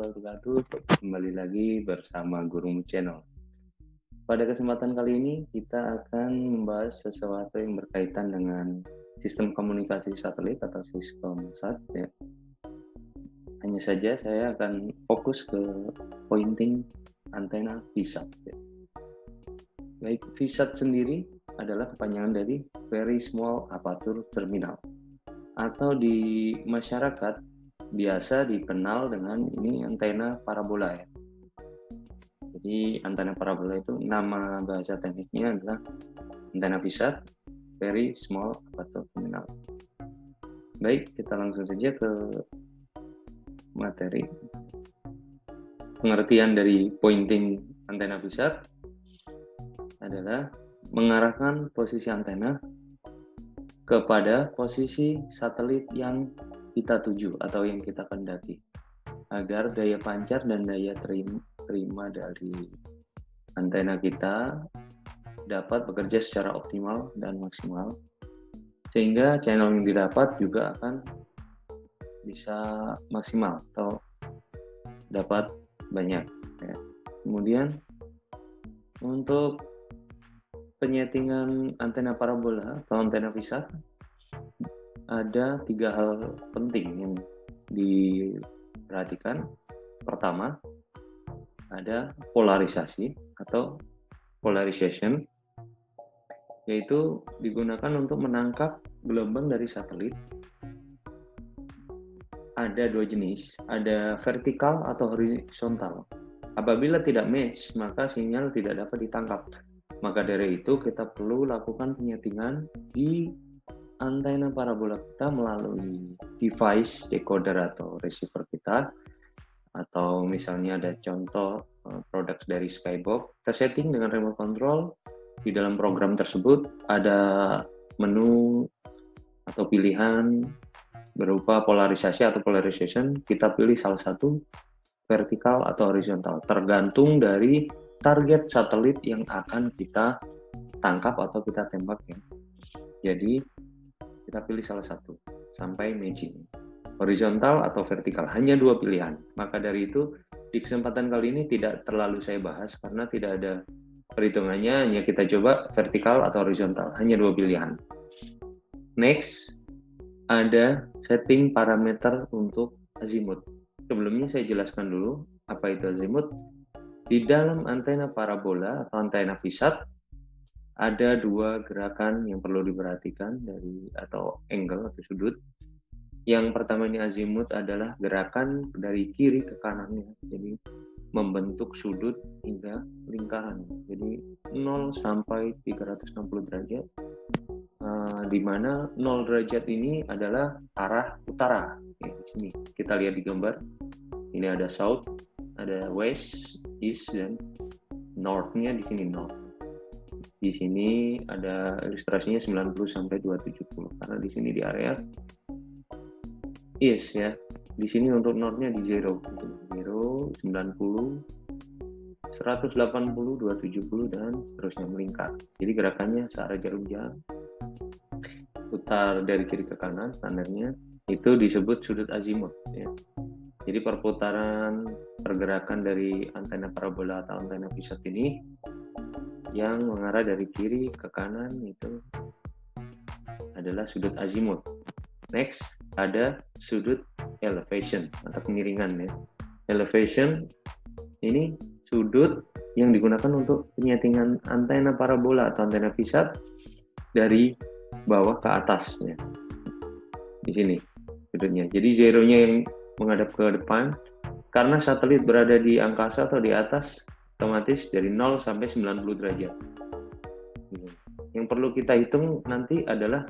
wabarakatuh. Kembali lagi bersama Gurumu Channel. Pada kesempatan kali ini kita akan membahas sesuatu yang berkaitan dengan sistem komunikasi satelit atau Siskomsat ya. Hanya saja saya akan fokus ke pointing antena VSAT ya. Baik, VSAT sendiri adalah kepanjangan dari Very Small Aperture Terminal, atau di masyarakat biasa dikenal dengan ini antena parabola ya. Jadi antena parabola itu nama bahasa tekniknya adalah antena VSAT, Very Small Aperture Terminal. Baik, kita langsung saja ke materi. Pengertian dari pointing antena VSAT adalah mengarahkan posisi antena kepada posisi satelit yang kita tuju atau yang kita kendaki, agar daya pancar dan daya terima dari antena kita dapat bekerja secara optimal dan maksimal, sehingga channel yang didapat juga akan bisa maksimal atau dapat banyak ya. Kemudian untuk penyetingan antena parabola atau antena VSAT ada 3 hal penting yang diperhatikan. Pertama, ada polarisasi atau polarization, yaitu digunakan untuk menangkap gelombang dari satelit. Ada 2 jenis, ada vertikal atau horizontal. Apabila tidak match, maka sinyal tidak dapat ditangkap. Maka dari itu kita perlu lakukan penyetingan di antena parabola kita melalui device decoder atau receiver kita, atau misalnya ada contoh produk dari Skybox. Kita setting dengan remote control. Di dalam program tersebut ada menu atau pilihan berupa polarisasi atau polarization. Kita pilih salah satu, vertikal atau horizontal, tergantung dari target satelit yang akan kita tangkap atau kita tembak ya. Jadi kita pilih salah satu sampai matching, horizontal atau vertikal, hanya 2 pilihan. Maka dari itu di kesempatan kali ini tidak terlalu saya bahas karena tidak ada perhitungannya, hanya kita coba vertikal atau horizontal, hanya 2 pilihan. Next, ada setting parameter untuk azimut. Sebelumnya saya jelaskan dulu apa itu azimut. Di dalam antena parabola atau antena VSAT ada 2 gerakan yang perlu diperhatikan dari atau angle atau sudut. Yang pertama ini azimut adalah gerakan dari kiri ke kanannya. Jadi membentuk sudut hingga lingkaran. Jadi 0 sampai 360 derajat. Di mana 0 derajat ini adalah arah utara. Ya, di sini kita lihat di gambar. Ini ada south, ada west, east, dan north-nya di sini north. Di sini ada ilustrasinya 90 sampai 270 karena di sini di area east ya. Di sini untuk north-nya di 0, 90, 180, 270 dan seterusnya melingkar. Jadi gerakannya searah jarum jam. Putar dari kiri ke kanan, standarnya itu disebut sudut azimut ya. Jadi perputaran pergerakan dari antena parabola atau antena VSAT ini yang mengarah dari kiri ke kanan itu adalah sudut azimut. Next, ada sudut elevation atau kemiringan ya. Elevation ini sudut yang digunakan untuk penyetingan antena parabola atau antena VSAT dari bawah ke atas ya. Di sini sudutnya. Jadi zeronya yang menghadap ke depan, karena satelit berada di angkasa atau di atas, otomatis dari 0 sampai 90 derajat. Yang perlu kita hitung nanti adalah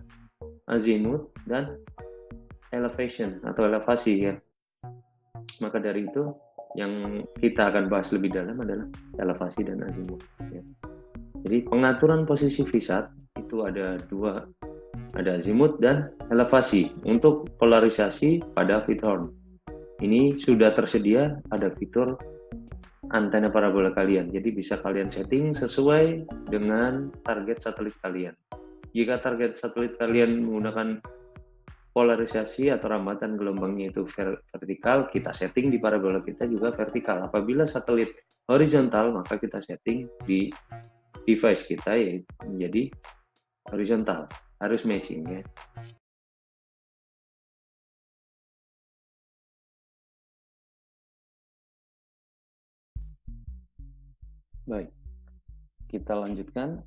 azimut dan elevation atau elevasi ya. Maka dari itu yang kita akan bahas lebih dalam adalah elevasi dan azimut ya. Jadi pengaturan posisi VSAT itu ada 2, ada azimut dan elevasi. Untuk polarisasi pada feed horn ini sudah tersedia, ada fitur antena parabola kalian. Jadi bisa kalian setting sesuai dengan target satelit kalian. Jika target satelit kalian menggunakan polarisasi atau rambatan gelombangnya itu vertikal, kita setting di parabola kita juga vertikal. Apabila satelit horizontal, maka kita setting di device kita yaitu menjadi horizontal. Harus matching ya. Baik, kita lanjutkan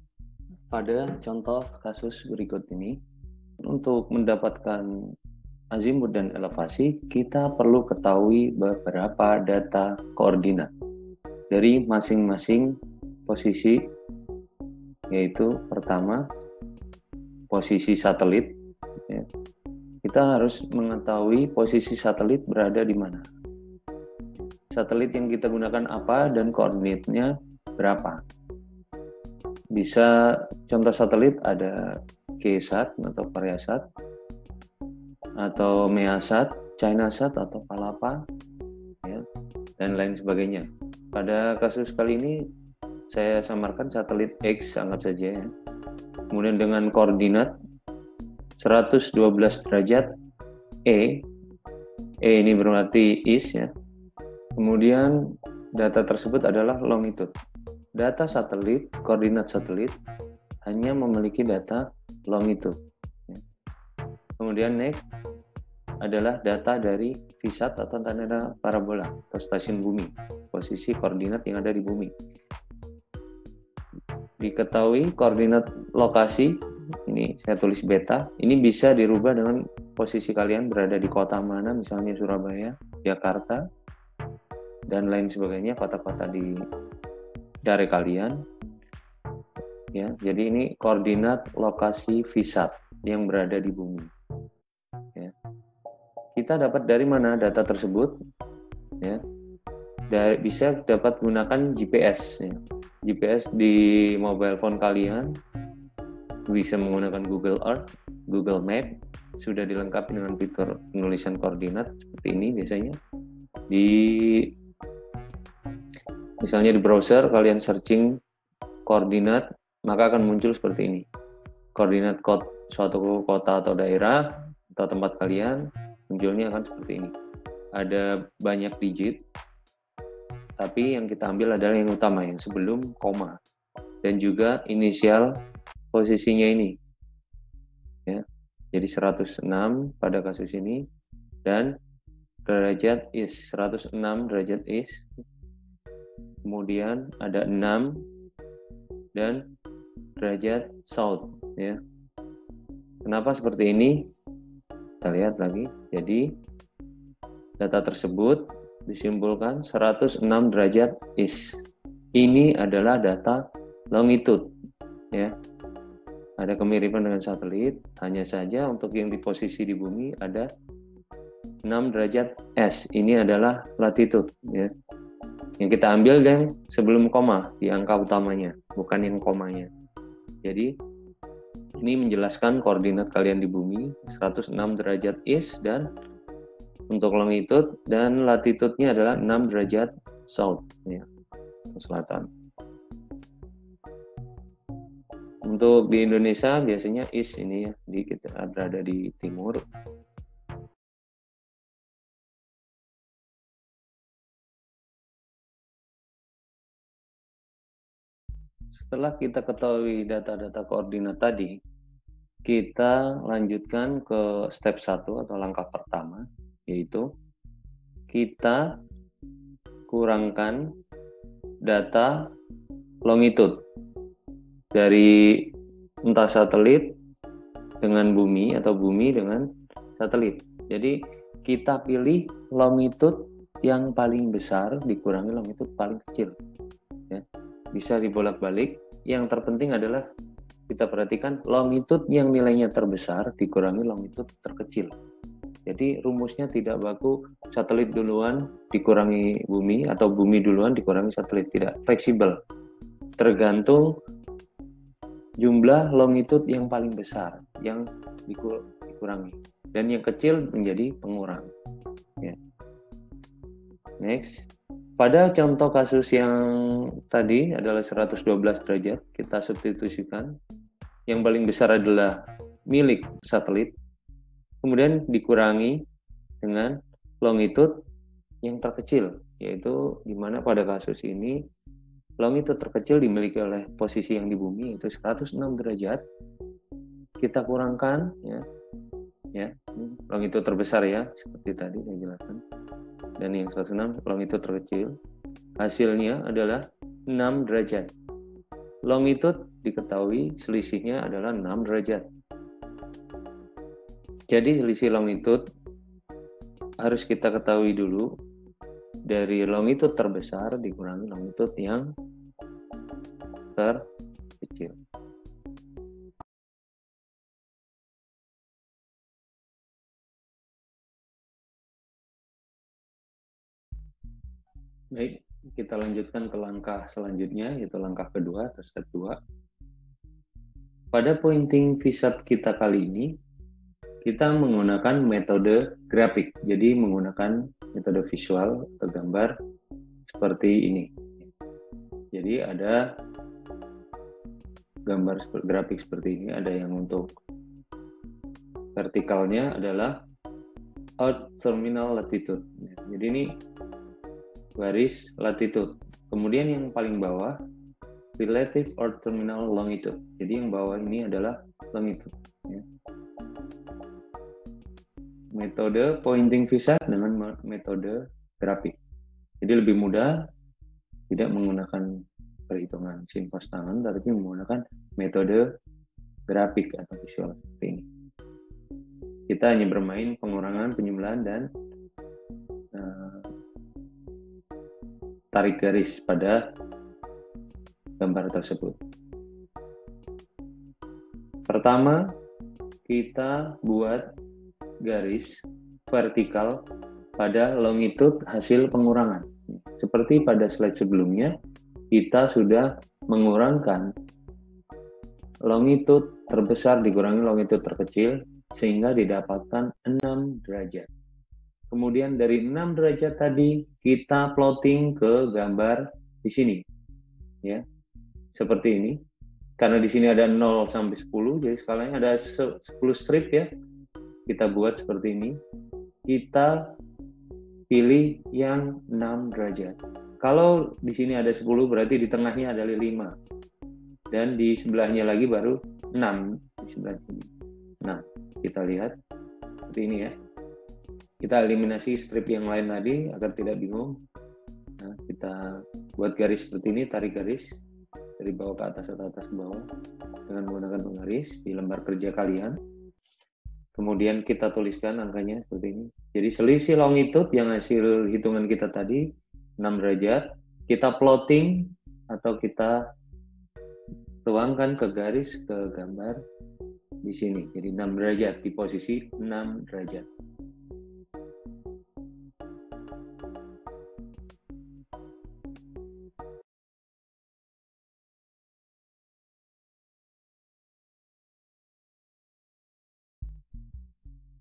pada contoh kasus berikut ini. Untuk mendapatkan azimut dan elevasi, kita perlu ketahui beberapa data koordinat dari masing-masing posisi, yaitu pertama, posisi satelit. Ya. Kita harus mengetahui posisi satelit berada di mana. Satelit yang kita gunakan apa dan koordinatnya berapa. Bisa contoh satelit ada KSat atau Koreasat, atau Measat, Chinasat atau Palapa, ya, dan lain sebagainya. Pada kasus kali ini saya samarkan satelit X, anggap saja ya. Kemudian dengan koordinat 112 derajat E ini berarti east ya. Kemudian data tersebut adalah longitude. Data satelit, koordinat satelit hanya memiliki data longitude. Kemudian next adalah data dari VSAT atau tanda parabola atau stasiun bumi, posisi koordinat yang ada di bumi. Diketahui koordinat lokasi, ini saya tulis beta, ini bisa dirubah dengan posisi kalian berada di kota mana, misalnya Surabaya, Jakarta, dan lain sebagainya, kota-kota di daerah kalian. Ya, jadi ini koordinat lokasi VSAT yang berada di bumi. Ya. Kita dapat dari mana data tersebut? Ya, bisa dapat gunakan GPS. Ya. GPS di mobile phone kalian bisa menggunakan Google Earth, Google Map, sudah dilengkapi dengan fitur penulisan koordinat seperti ini biasanya. Misalnya di browser kalian searching koordinat, maka akan muncul seperti ini. Koordinat suatu kota atau daerah atau tempat kalian, munculnya akan seperti ini. Ada banyak digit, tapi yang kita ambil adalah yang utama, yang sebelum koma. Dan juga inisial posisinya ini. Ya. Jadi 106 pada kasus ini, dan derajat is, 106 derajat is. Kemudian ada 6 dan derajat south ya. Kenapa seperti ini? Kita lihat lagi. Jadi data tersebut disimpulkan 106 derajat is. Ini adalah data longitude ya. Ada kemiripan dengan satelit, hanya saja untuk yang di posisi di bumi ada 6 derajat S. Ini adalah latitude ya. Yang kita ambil dan sebelum koma di angka utamanya, bukan yang komanya. Jadi ini menjelaskan koordinat kalian di bumi 106 derajat east, dan untuk longitude dan latitude-nya adalah 6 derajat south ya, ke selatan. Untuk di Indonesia biasanya east ini ya, kita berada di timur. Setelah kita ketahui data-data koordinat tadi, kita lanjutkan ke step 1 atau langkah pertama, yaitu kita kurangkan data longitude dari entah satelit dengan bumi atau bumi dengan satelit. Jadi kita pilih longitude yang paling besar dikurangi longitude paling kecil. Ya. Bisa dibolak-balik. Yang terpenting adalah kita perhatikan longitude yang nilainya terbesar dikurangi longitude terkecil. Jadi rumusnya tidak baku satelit duluan dikurangi bumi atau bumi duluan dikurangi satelit. Tidak, fleksibel. Tergantung jumlah longitude yang paling besar yang dikurangi. Dan yang kecil menjadi pengurang. Ya. Next. Pada contoh kasus yang tadi adalah 112 derajat, kita substitusikan. Yang paling besar adalah milik satelit. kemudian dikurangi dengan longitude yang terkecil, yaitu di mana pada kasus ini longitude terkecil dimiliki oleh posisi yang di bumi, yaitu 106 derajat. Kita kurangkan, ya longitude terbesar ya, seperti tadi saya jelaskan, dan yang 106 longitude terkecil, hasilnya adalah 6 derajat. Longitude diketahui selisihnya adalah 6 derajat. Jadi selisih longitude harus kita ketahui dulu, dari longitude terbesar dikurangi longitude yang terkecil. Baik, kita lanjutkan ke langkah selanjutnya, yaitu langkah kedua atau step 2. Pada pointing VSAT kita kali ini, kita menggunakan metode grafik. Jadi menggunakan metode visual atau gambar seperti ini. Jadi ada gambar grafik seperti ini, ada yang untuk vertikalnya adalah out terminal latitude. Jadi ini garis latitude. Kemudian yang paling bawah relative or terminal longitude. Jadi yang bawah ini adalah longitude. Metode pointing VSAT dengan metode grafik. Jadi lebih mudah, tidak menggunakan perhitungan sin cos tangan, tapi menggunakan metode grafik atau visual seperti ini. Kita hanya bermain pengurangan, penjumlahan, dan tarik garis pada gambar tersebut. Pertama, kita buat garis vertikal pada longitude hasil pengurangan. Seperti pada slide sebelumnya, kita sudah mengurangkan longitude terbesar dikurangi longitude terkecil sehingga didapatkan 6 derajat. Kemudian dari 6 derajat tadi kita plotting ke gambar di sini. Ya. Seperti ini. Karena di sini ada 0 sampai 10, jadi skalanya ada 10 strip ya. Kita buat seperti ini. Kita pilih yang 6 derajat. Kalau di sini ada 10, berarti di tengahnya ada 5. Dan di sebelahnya lagi baru 6 di sebelah sini. Nah, kita lihat seperti ini ya. Kita eliminasi strip yang lain tadi agar tidak bingung. Nah, kita buat garis seperti ini, tarik garis dari bawah ke atas atau atas ke bawah dengan menggunakan penggaris di lembar kerja kalian. Kemudian kita tuliskan angkanya seperti ini. Jadi selisih longitude yang hasil hitungan kita tadi 6 derajat, kita plotting atau kita tuangkan ke garis ke gambar di sini. Jadi 6 derajat di posisi 6 derajat.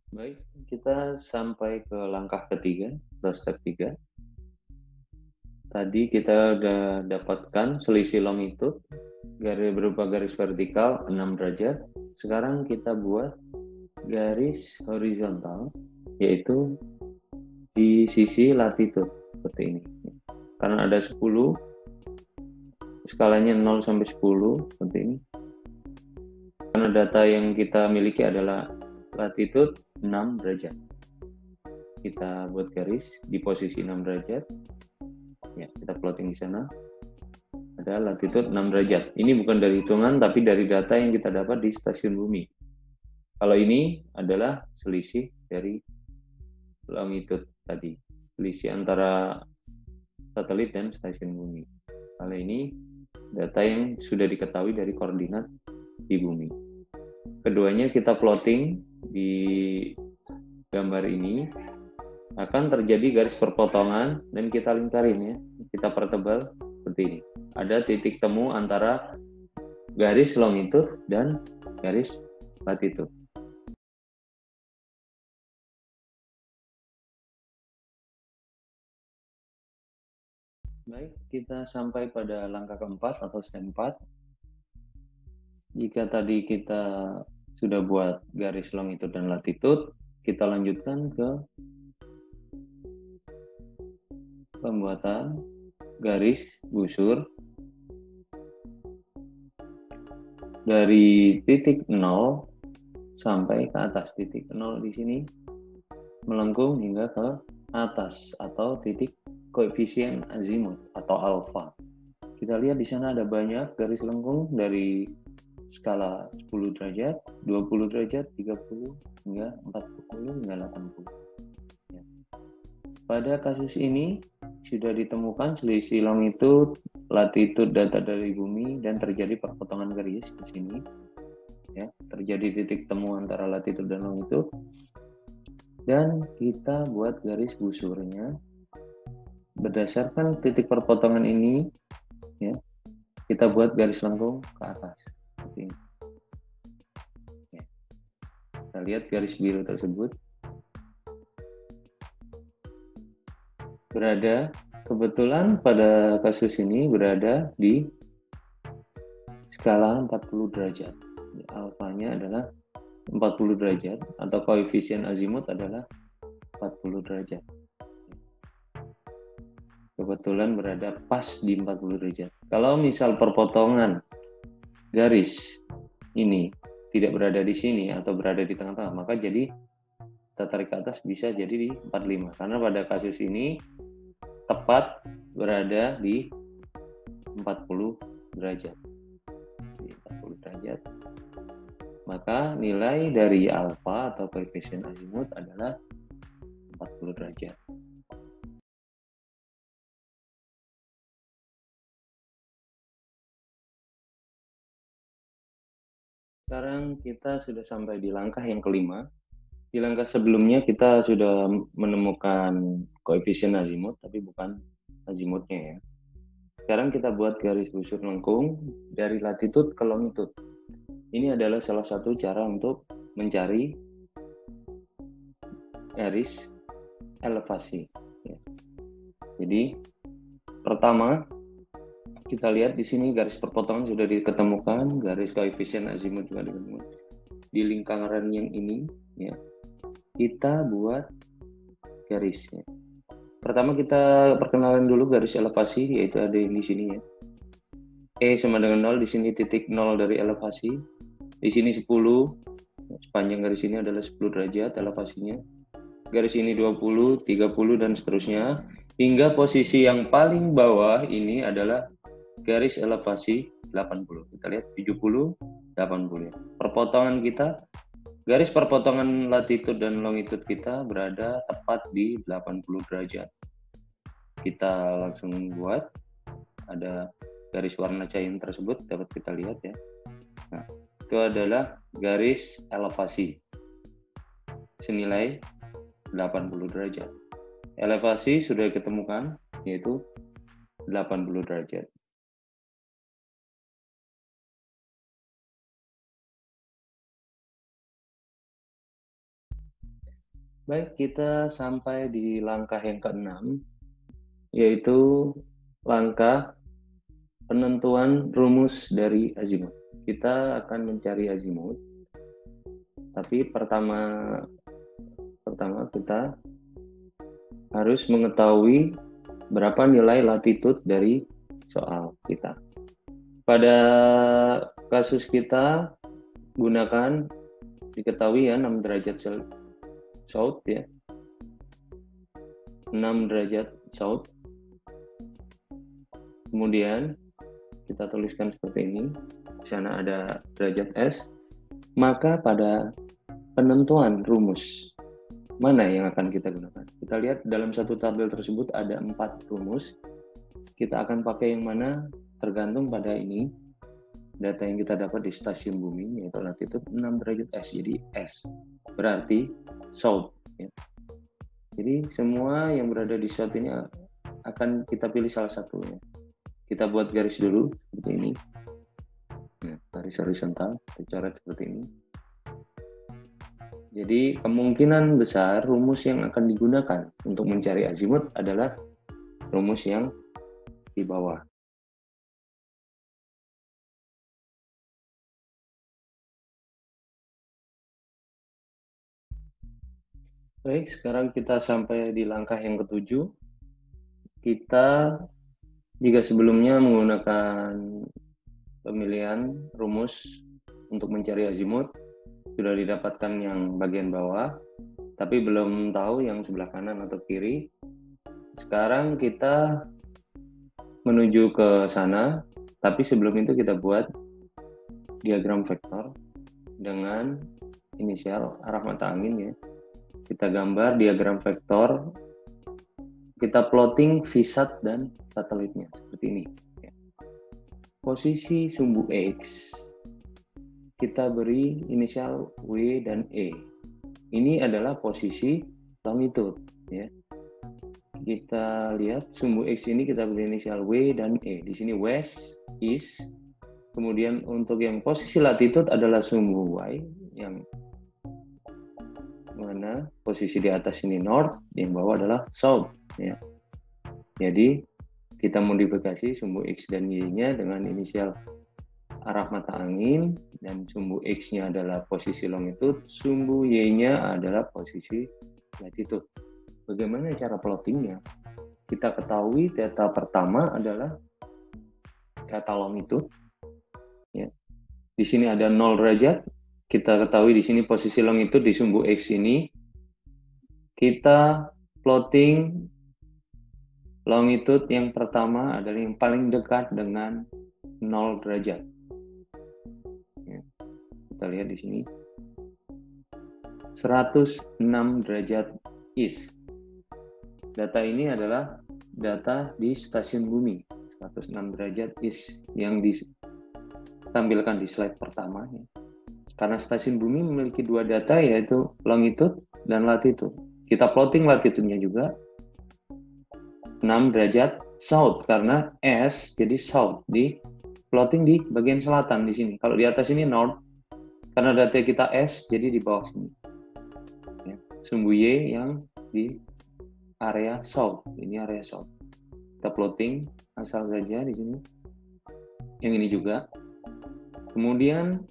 Baik, kita sampai ke langkah ketiga atau step 3. Tadi kita sudah dapatkan selisih longitude berupa garis vertikal 6 derajat. Sekarang kita buat garis horizontal, yaitu di sisi latitude seperti ini. Karena ada 10, skalanya 0 sampai 10 seperti ini. Karena data yang kita miliki adalah latitude 6 derajat. Kita buat garis di posisi 6 derajat. Ya, kita plotting di sana. Ada latitude 6 derajat. Ini bukan dari hitungan, tapi dari data yang kita dapat di stasiun bumi. Kalau ini adalah selisih dari longitude tadi. Selisih antara satelit dan stasiun bumi. Kalau ini data yang sudah diketahui dari koordinat di bumi. Keduanya kita plotting di gambar ini. Akan terjadi garis perpotongan dan kita lingkarin ya. Kita pertebal seperti ini. Ada titik temu antara garis longitude dan garis latitude. Baik, kita sampai pada langkah keempat atau step 4. Jika tadi kita sudah buat garis longitude dan latitude, kita lanjutkan ke pembuatan garis busur dari titik 0 sampai ke atas. Titik 0 di sini melengkung hingga ke atas atau titik koefisien azimut atau alfa. Kita lihat di sana ada banyak garis lengkung dari skala 10 derajat, 20 derajat, 30 hingga 40 hingga 80. Ya. Pada kasus ini sudah ditemukan selisih longitude, latitude data dari bumi dan terjadi perpotongan garis di sini. Ya, terjadi titik temu antara latitude dan longitude. Dan kita buat garis busurnya berdasarkan titik perpotongan ini, ya. Kita buat garis lengkung ke atas. Seperti ini. Ya. Kita lihat garis biru tersebut berada, kebetulan pada kasus ini berada di skala 40 derajat. Alfanya adalah 40 derajat atau koefisien azimut adalah 40 derajat. Kebetulan berada pas di 40 derajat. Kalau misal perpotongan garis ini tidak berada di sini atau berada di tengah-tengah, maka jadi kita tarik ke atas bisa jadi di 45. Karena pada kasus ini tepat berada di 40 derajat. Di 40 derajat. Maka nilai dari alfa atau koefisien azimut adalah 40 derajat. Sekarang kita sudah sampai di langkah yang kelima. Di langkah sebelumnya kita sudah menemukan koefisien azimut, tapi bukan azimutnya ya. Sekarang kita buat garis busur lengkung dari latitude ke longitude. Ini adalah salah satu cara untuk mencari garis elevasi. Ya. Jadi pertama kita lihat di sini garis perpotongan sudah diketemukan, garis koefisien azimut juga diketemukan. Di lingkaran yang ini, ya, kita buat garisnya. Pertama kita perkenalan dulu garis elevasi, yaitu ada di sini ya. E sama dengan 0, di sini titik 0 dari elevasi. Di sini 10, sepanjang garis ini adalah 10 derajat elevasinya. Garis ini 20, 30, dan seterusnya. Hingga posisi yang paling bawah ini adalah garis elevasi 80. Kita lihat 70, 80. Perpotongan kita, garis perpotongan latitude dan longitude kita berada tepat di 80 derajat. Kita langsung buat, ada garis warna cair tersebut dapat kita lihat ya. Nah, itu adalah garis elevasi senilai 80 derajat. Elevasi sudah ditemukan, yaitu 80 derajat. Baik, kita sampai di langkah yang ke-6, yaitu langkah penentuan rumus dari azimut. Kita akan mencari azimut, tapi pertama kita harus mengetahui berapa nilai latitude dari soal kita. Pada kasus kita gunakan, diketahui ya, 6 derajat south ya. 6 derajat south. Kemudian kita tuliskan seperti ini. Di sana ada derajat S. Maka pada penentuan rumus mana yang akan kita gunakan? Kita lihat dalam satu tabel tersebut ada 4 rumus. Kita akan pakai yang mana tergantung pada ini. Data yang kita dapat di stasiun bumi, yaitu latitude 6 derajat S. Jadi S berarti south. Ya. Jadi semua yang berada di south ini akan kita pilih salah satunya. Kita buat garis dulu seperti ini. Nah, garis horizontal, kita coret seperti ini. Jadi kemungkinan besar rumus yang akan digunakan untuk mencari azimut adalah rumus yang di bawah. Baik, sekarang kita sampai di langkah yang ketujuh. Kita, jika sebelumnya menggunakan pemilihan rumus untuk mencari azimut, sudah didapatkan yang bagian bawah, tapi belum tahu yang sebelah kanan atau kiri. Sekarang kita menuju ke sana, tapi sebelum itu kita buat diagram vektor dengan inisial arah mata angin ya. Kita gambar diagram vektor, kita plotting VSAT dan satelitnya seperti ini. Posisi sumbu X kita beri inisial W dan E. Ini adalah posisi longitude ya. Kita lihat sumbu X ini kita beri inisial W dan E. Di sini west, east. Kemudian untuk yang posisi latitude adalah sumbu Y yang mana posisi di atas ini north, yang bawah adalah south ya. Jadi kita modifikasi sumbu X dan Y-nya dengan inisial arah mata angin, dan sumbu X-nya adalah posisi longitude, sumbu Y-nya adalah posisi latitude. Bagaimana cara plottingnya? Kita ketahui data pertama adalah data longitude. Ya. Di sini ada 0 derajat. Kita ketahui di sini posisi longitude di sumbu X ini. Kita plotting longitude yang pertama adalah yang paling dekat dengan 0 derajat. Ya. Kita lihat di sini 106 derajat east. Data ini adalah data di stasiun bumi 106 derajat east yang ditampilkan di slide pertama. Karena stasiun bumi memiliki dua data yaitu longitude dan latitude. Kita plotting latitude-nya juga 6 derajat south karena S jadi south, di plotting di bagian selatan di sini. Kalau di atas ini north karena data kita S jadi di bawah sini. Ya. Sumbu Y yang di area south, ini area south. Kita plotting asal saja di sini. Yang ini juga. Kemudian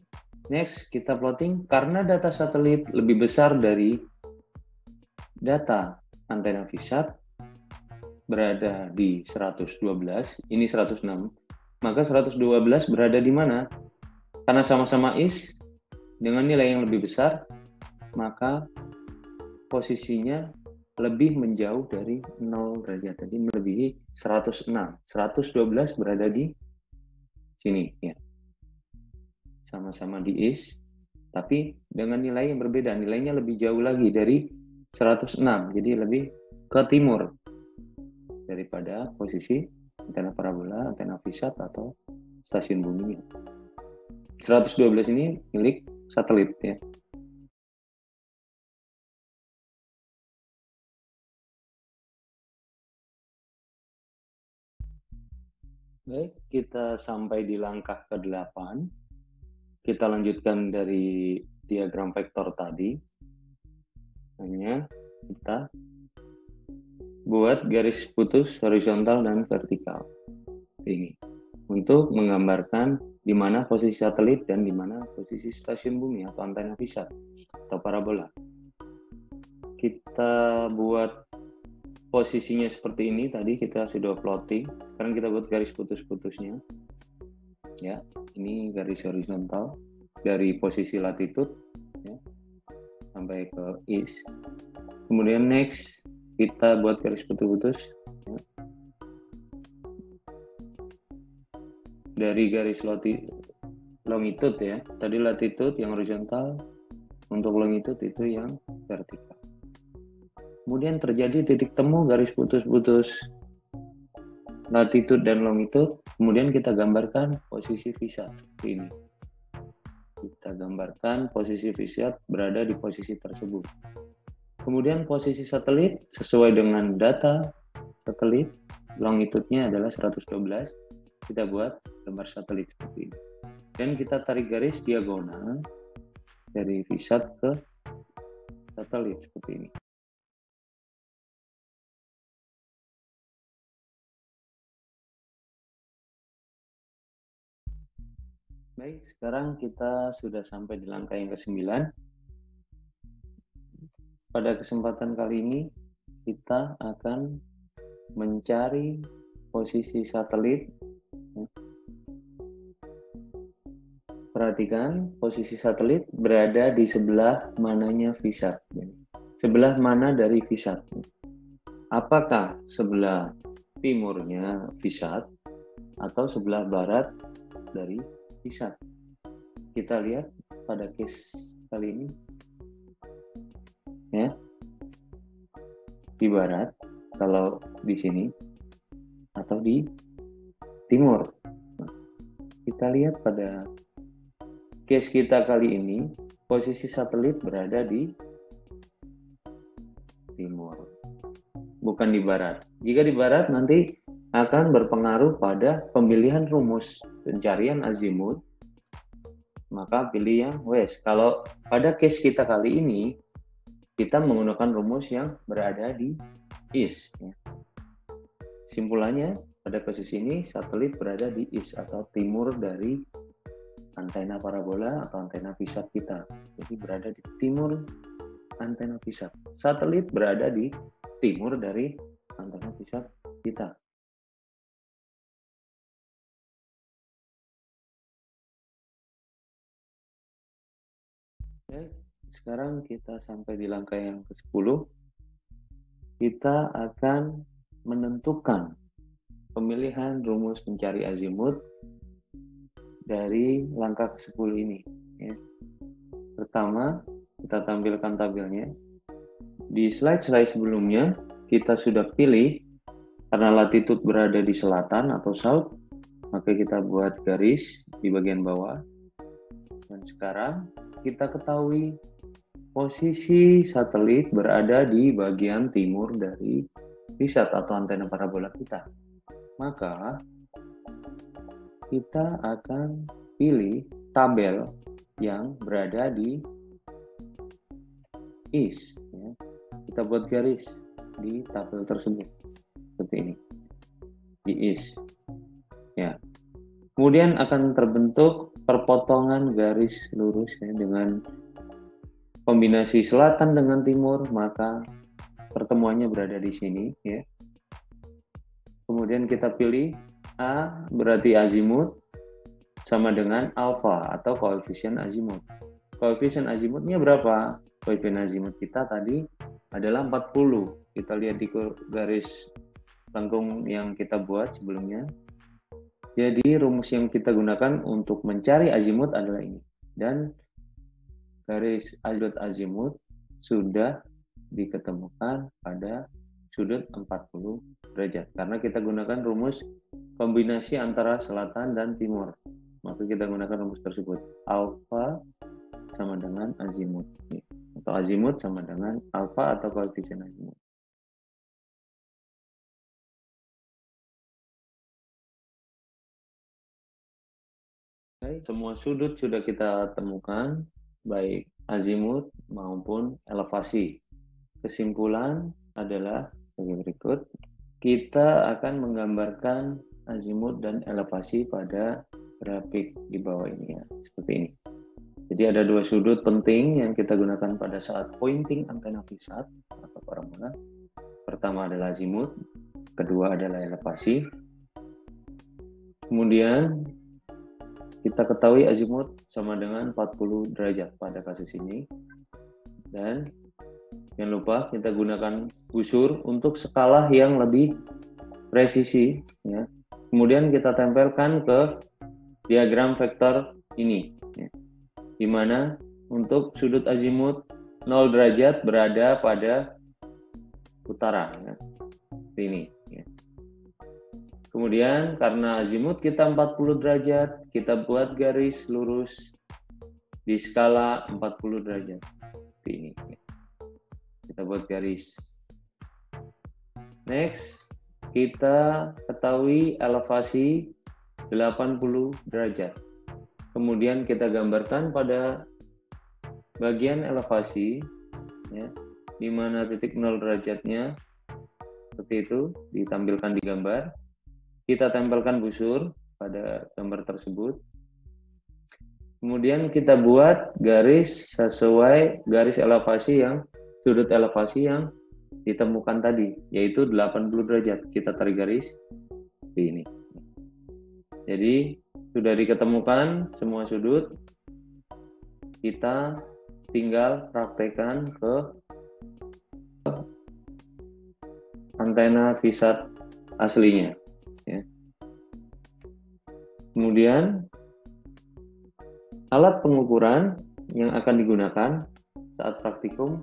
next kita plotting karena data satelit lebih besar dari data antena VSAT berada di 112, ini 106, maka 112 berada di mana? Karena sama-sama east dengan nilai yang lebih besar, maka posisinya lebih menjauh dari 0 derajat, jadi melebihi 106. 112 berada di sini ya. Sama-sama di east, tapi dengan nilai yang berbeda, nilainya lebih jauh lagi dari 106, jadi lebih ke timur daripada posisi antena parabola, antena VSAT atau stasiun bumi. 112 ini milik satelit ya. Baik, kita sampai di langkah ke-8. Kita lanjutkan dari diagram vektor tadi. Hanya kita buat garis putus horizontal dan vertikal. Ini untuk menggambarkan di mana posisi satelit dan di mana posisi stasiun bumi atau antena VSAT atau parabola. Kita buat posisinya seperti ini, tadi kita sudah plotting. Sekarang kita buat garis putus-putusnya. Ya, ini garis horizontal dari posisi latitude ya, sampai ke east. Kemudian next kita buat garis putus-putus ya. Dari garis longitude ya. Tadi latitude yang horizontal, untuk longitude itu yang vertikal. Kemudian terjadi titik temu garis putus-putus latitude dan longitude, kemudian kita gambarkan posisi VSAT seperti ini. Kita gambarkan posisi VSAT berada di posisi tersebut. Kemudian posisi satelit sesuai dengan data satelit, longitude-nya adalah 112. Kita buat gambar satelit seperti ini. Dan kita tarik garis diagonal dari VSAT ke satelit seperti ini. Baik, sekarang kita sudah sampai di langkah yang ke-9. pada kesempatan kali ini kita akan mencari posisi satelit. Perhatikan posisi satelit berada di sebelah mananya VSAT. Sebelah mana dari VSAT? Apakah sebelah timurnya VSAT atau sebelah barat dari VSAT? Kita lihat pada case kali ini, ya, di barat kalau di sini atau di timur. Nah, kita lihat pada case kita kali ini, posisi satelit berada di timur, bukan di barat. Jika di barat nanti akan berpengaruh pada pemilihan rumus pencarian azimut, maka pilih yang west. Kalau pada case kita kali ini, kita menggunakan rumus yang berada di east. Simpulannya, pada posisi ini satelit berada di east atau timur dari antena parabola atau antena VSAT kita. Jadi berada di timur antena VSAT. Satelit berada di timur dari antena VSAT kita. Oke, sekarang kita sampai di langkah yang ke-10. Kita akan menentukan pemilihan rumus pencari azimut dari langkah ke-10 ini. Ya. Pertama, kita tampilkan tabelnya. Di slide-slide sebelumnya, kita sudah pilih karena latitude berada di selatan atau south, maka kita buat garis di bagian bawah. Dan sekarang kita ketahui posisi satelit berada di bagian timur dari VSAT atau antena parabola kita. Maka kita akan pilih tabel yang berada di east. Ya. Kita buat garis di tabel tersebut seperti ini, di east. Ya. Kemudian akan terbentuk perpotongan garis lurus ya, dengan kombinasi selatan dengan timur, maka pertemuannya berada di sini. Ya. Kemudian kita pilih A berarti azimut sama dengan alfa atau koefisien azimut. Koefisien azimutnya berapa? Koefisien azimut kita tadi adalah 40. Kita lihat di garis lengkung yang kita buat sebelumnya. Jadi rumus yang kita gunakan untuk mencari azimut adalah ini. Dan garis azimut sudah diketemukan pada sudut 40 derajat. Karena kita gunakan rumus kombinasi antara selatan dan timur. Maka kita gunakan rumus tersebut. Alfa sama dengan azimut. Atau azimut sama dengan alfa atau koefisien azimut. Oke, semua sudut sudah kita temukan, baik azimut maupun elevasi. Kesimpulan adalah sebagai berikut. Kita akan menggambarkan azimut dan elevasi pada grafik di bawah ini ya, seperti ini. Jadi ada dua sudut penting yang kita gunakan pada saat pointing antena VSAT atau parabola. Pertama adalah azimut, kedua adalah elevasi. Kemudian kita ketahui azimut sama dengan 40 derajat pada kasus ini. Dan jangan lupa kita gunakan busur untuk skala yang lebih presisi. Ya. Kemudian kita tempelkan ke diagram vektor ini. Ya. Di mana untuk sudut azimut 0 derajat berada pada utara. Ya. Ini. Ya. Kemudian karena azimut kita 40 derajat, kita buat garis lurus di skala 40 derajat. Seperti ini. Kita buat garis. Next, kita ketahui elevasi 80 derajat. Kemudian kita gambarkan pada bagian elevasi, ya, di mana titik 0 derajatnya, seperti itu, ditampilkan di gambar. Kita tempelkan busur pada gambar tersebut. Kemudian kita buat garis sesuai garis elevasi yang sudut elevasi yang ditemukan tadi, yaitu 80 derajat. Kita tarik garis di ini. Jadi sudah diketemukan semua sudut, kita tinggal praktekkan ke antena VSAT aslinya. Ya. Kemudian alat pengukuran yang akan digunakan saat praktikum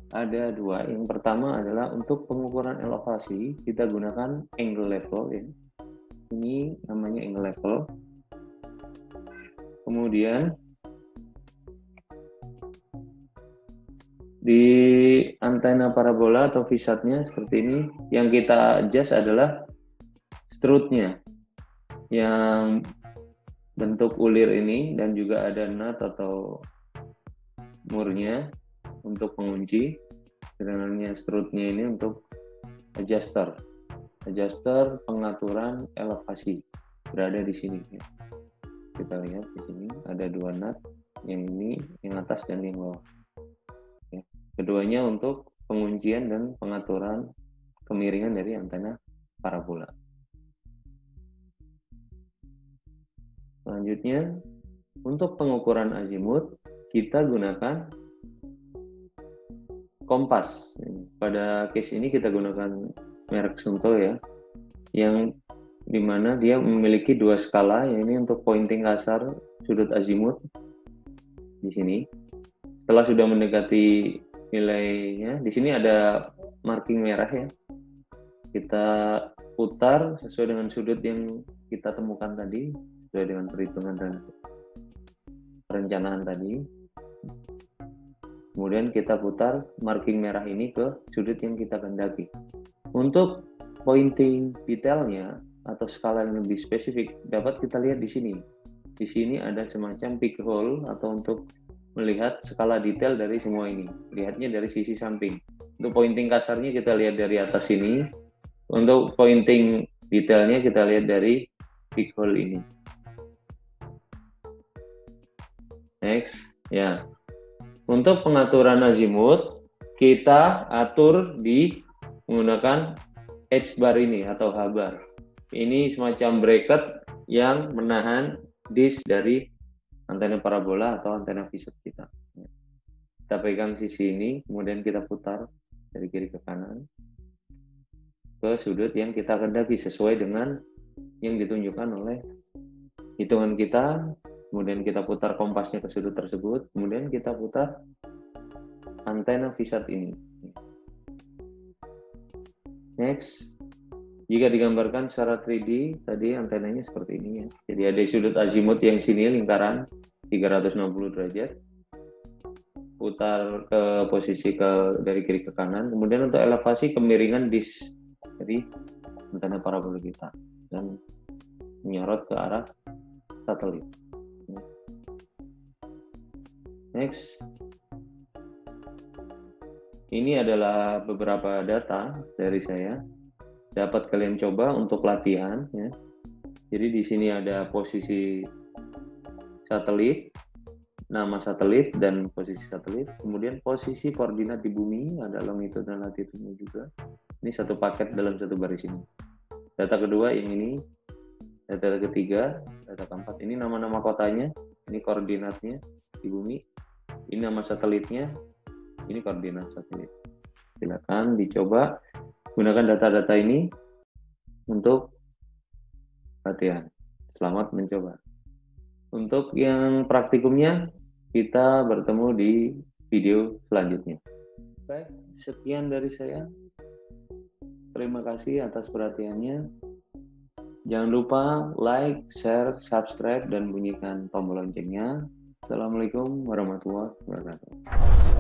ada dua. Yang pertama adalah untuk pengukuran elevasi, kita gunakan angle level. Ya. Ini namanya angle level. Kemudian di antena parabola atau VSAT-nya seperti ini, yang kita adjust adalah strut-nya yang bentuk ulir ini, dan juga ada nut atau murnya untuk pengunci. Sebenarnya strut-nya ini untuk adjuster pengaturan elevasi berada di sini. Ya. Kita lihat di sini ada dua nut, yang ini yang atas dan yang bawah. Ya. Keduanya untuk penguncian dan pengaturan kemiringan dari antena parabola. Selanjutnya, untuk pengukuran azimut kita gunakan kompas. Pada case ini kita gunakan merek Sunto ya, yang dimana dia memiliki dua skala, yang ini untuk pointing kasar sudut azimut di sini. Setelah sudah mendekati nilainya, di sini ada marking merah ya. Kita putar sesuai dengan sudut yang kita temukan tadi, sesuai dengan perhitungan dan perencanaan tadi. Kemudian kita putar marking merah ini ke sudut yang kita kehendaki. Untuk pointing detailnya atau skala yang lebih spesifik dapat kita lihat di sini. Di sini ada semacam peak hole atau untuk melihat skala detail dari semua ini. Lihatnya dari sisi samping. Untuk pointing kasarnya kita lihat dari atas ini. Untuk pointing detailnya kita lihat dari peak hole ini. Next, ya. Untuk pengaturan azimut, kita atur di menggunakan H-bar ini atau H-bar. Ini semacam bracket yang menahan disk dari antena parabola atau antena VSAT kita. Kita pegang sisi ini, kemudian kita putar dari kiri ke kanan ke sudut yang kita kehendaki sesuai dengan yang ditunjukkan oleh hitungan kita. Kemudian kita putar kompasnya ke sudut tersebut, kemudian kita putar antena VSAT ini. Next, jika digambarkan secara 3D, tadi antenanya seperti ini ya. Jadi ada sudut azimut yang sini lingkaran 360 derajat, putar ke posisi dari kiri ke kanan. Kemudian untuk elevasi kemiringan disk dari antena parabola kita dan menyorot ke arah satelit. Next, ini adalah beberapa data dari saya. Dapat kalian coba untuk latihan. Ya. Jadi di sini ada posisi satelit, nama satelit dan posisi satelit. Kemudian posisi koordinat di bumi, ada longitude dan latitude juga. Ini satu paket dalam satu baris ini. Data kedua yang ini, data ketiga, data keempat. Ini nama-nama kotanya, ini koordinatnya di bumi. Ini nama satelitnya, ini koordinat satelit. Silakan dicoba gunakan data-data ini untuk latihan. Selamat mencoba. Untuk yang praktikumnya, kita bertemu di video selanjutnya. Baik, sekian dari saya. Terima kasih atas perhatiannya. Jangan lupa like, share, subscribe, dan bunyikan tombol loncengnya. Assalamualaikum warahmatullahi wabarakatuh.